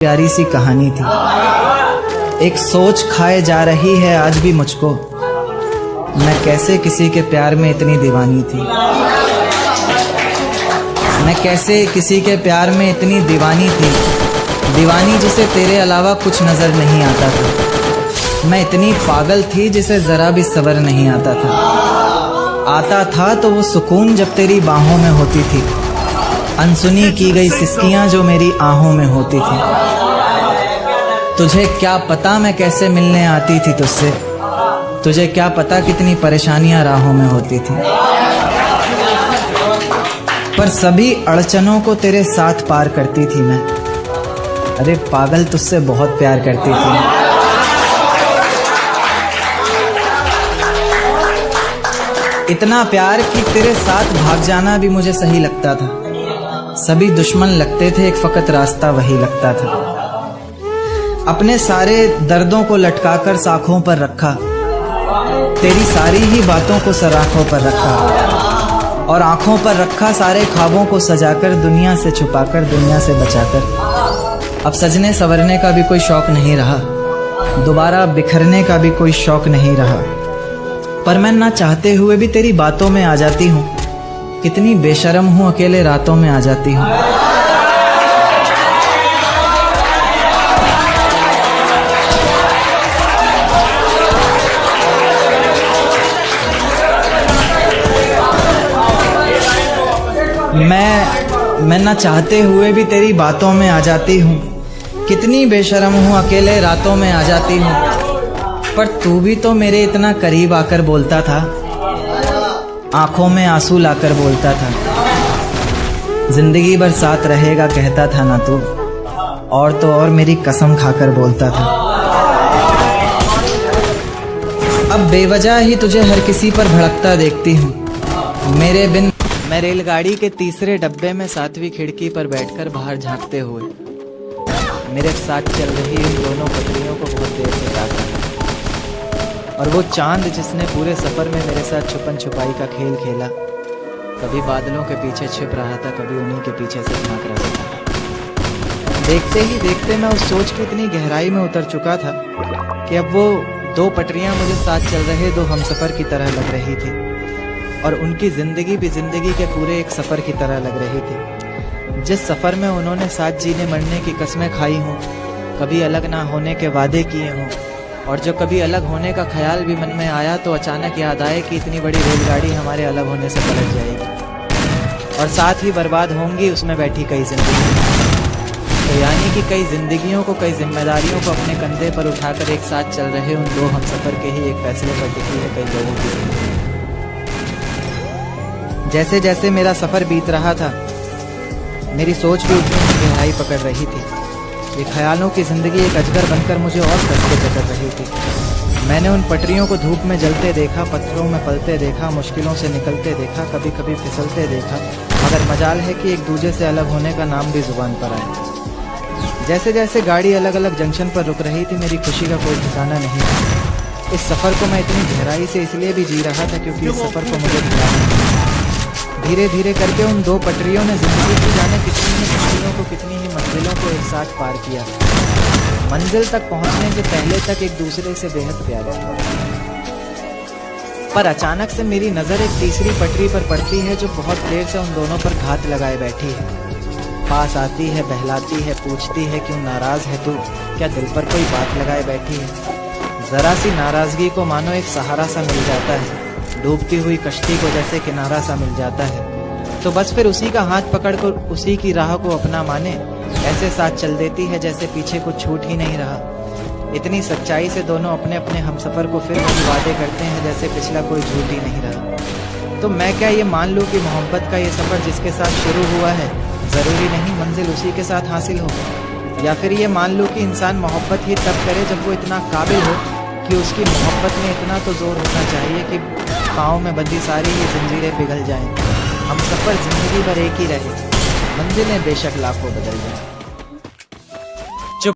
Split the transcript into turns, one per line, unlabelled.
प्यारी सी कहानी थी। एक सोच खाए जा रही है आज भी मुझको, मैं कैसे किसी के प्यार में इतनी दीवानी थी। मैं कैसे किसी के प्यार में इतनी दीवानी थी, दीवानी जिसे तेरे अलावा कुछ नजर नहीं आता था। मैं इतनी पागल थी जिसे जरा भी सब्र नहीं आता था तो वो सुकून जब तेरी बाहों में होती थी, अनसुनी की गई सिसकियां जो मेरी आहों में होती थी। तुझे क्या पता मैं कैसे मिलने आती थी तुझसे, तुझे क्या पता कितनी परेशानियां राहों में होती थी। पर सभी अड़चनों को तेरे साथ पार करती थी मैं। अरे पागल, तुझसे बहुत प्यार करती थी। इतना प्यार कि तेरे साथ भाग जाना भी मुझे सही लगता था। सभी दुश्मन लगते थे, एक फकत रास्ता वही लगता था। अपने सारे दर्दों को लटकाकर साखों पर रखा, तेरी सारी ही बातों को सराखों पर रखा, और आंखों पर रखा सारे ख्वाबों को सजाकर, दुनिया से छुपाकर, दुनिया से बचाकर। अब सजने संवरने का भी कोई शौक नहीं रहा, दोबारा बिखरने का भी कोई शौक नहीं रहा। पर मैं ना चाहते हुए भी तेरी बातों में आ जाती हूँ। कितनी बेशर्म हूँ, अकेले रातों में आ जाती हूँ। मैं ना चाहते हुए भी तेरी बातों में आ जाती हूँ। कितनी बेशर्म हूँ, अकेले रातों में आ जाती हूँ। पर तू भी तो मेरे इतना करीब आकर बोलता था, आंखों में आंसू लाकर बोलता था, जिंदगी भर साथ रहेगा कहता था ना तू, और तो और मेरी कसम खाकर बोलता था। अब बेवजह ही तुझे हर किसी पर भड़कता देखती हूँ। मेरे बिन मैं रेलगाड़ी के तीसरे डब्बे में 7वीं खिड़की पर बैठकर बाहर झांकते हुए मेरे साथ चल रही इन दोनों पटरियों को बहुत देर से ताका। और वो चांद जिसने पूरे सफर में मेरे साथ छुपन छुपाई का खेल खेला, कभी बादलों के पीछे छिप रहा था, कभी उन्हीं के पीछे से झांक रहा था। देखते ही देखते मैं उस सोच की इतनी गहराई में उतर चुका था कि अब वो दो पटरियां मुझे साथ चल रहे दो हमसफर की तरह लग रही थी, और उनकी जिंदगी भी जिंदगी के पूरे एक सफर की तरह लग रही थी। जिस सफर में उन्होंने साथ जीने मरने की कसमें खाई हों, कभी अलग ना होने के वादे किए हों, और जो कभी अलग होने का ख्याल भी मन में आया तो अचानक याद आए कि इतनी बड़ी रेलगाड़ी हमारे अलग होने से पलट जाएगी, और साथ ही बर्बाद होंगी उसमें बैठी कई जिंदगी। तो यानी कि कई जिंदगियों को, कई जिम्मेदारियों को अपने कंधे पर उठाकर एक साथ चल रहे उन दो हमसफर के ही एक फैसले पर टिकी है कई लोगों की जिंदगी। जैसे जैसे मेरा सफर बीत रहा था, मेरी सोच भी उतनी ही गहराई पकड़ रही थी। ये ख्यालों की जिंदगी एक अजगर बनकर मुझे और कसके जकड़ रही थी। मैंने उन पटरियों को धूप में जलते देखा, पत्थरों में पलते देखा, मुश्किलों से निकलते देखा, कभी कभी फिसलते देखा, मगर मजाल है कि एक दूसरे से अलग होने का नाम भी जुबान पर आया। जैसे जैसे गाड़ी अलग अलग जंक्शन पर रुक रही थी, मेरी खुशी का कोई ठिकाना नहीं था। इस सफर को मैं इतनी गहराई से इसलिए भी जी रहा था क्योंकि इस सफर को मुझे धीरे धीरे करके उन दो पटरियों ने जिंदगी की जाने कितनी ही मुश्किलों को, कितनी ही मंजिलों को एक साथ पार किया। मंजिल तक पहुंचने से पहले तक एक दूसरे से बेहद प्यार किया। पर अचानक से मेरी नजर एक तीसरी पटरी पर पड़ती है जो बहुत देर से उन दोनों पर घात लगाए बैठी है। पास आती है, बहलाती है, पूछती है क्यों नाराज है तू, क्या दिल पर कोई बात लगाए बैठी है। जरा सी नाराजगी को मानो एक सहारा सा मिल जाता है, डूबती हुई कश्ती को जैसे किनारा सा मिल जाता है। तो बस फिर उसी का हाथ पकड़कर उसी की राह को अपना माने, ऐसे साथ चल देती है जैसे पीछे कुछ छूट ही नहीं रहा। इतनी सच्चाई से दोनों अपने अपने हमसफर को फिर वही वादे करते हैं जैसे पिछला कोई झूठ ही नहीं रहा। तो मैं क्या ये मान लूँ कि मोहब्बत का ये सफर जिसके साथ शुरू हुआ है, जरूरी नहीं मंजिल उसी के साथ हासिल हो। या फिर ये मान लूँ कि इंसान मोहब्बत ही तब करे जब वो इतना काबिल हो कि उसकी मोहब्बत में इतना तो जोर होना चाहिए कि पाँव में बंधी सारी ये जंजीरें पिघल जाएं। हम सफ़र जिंदगी भर एक ही रहे, मंजिलें बेशक लाखों बदल जाएं।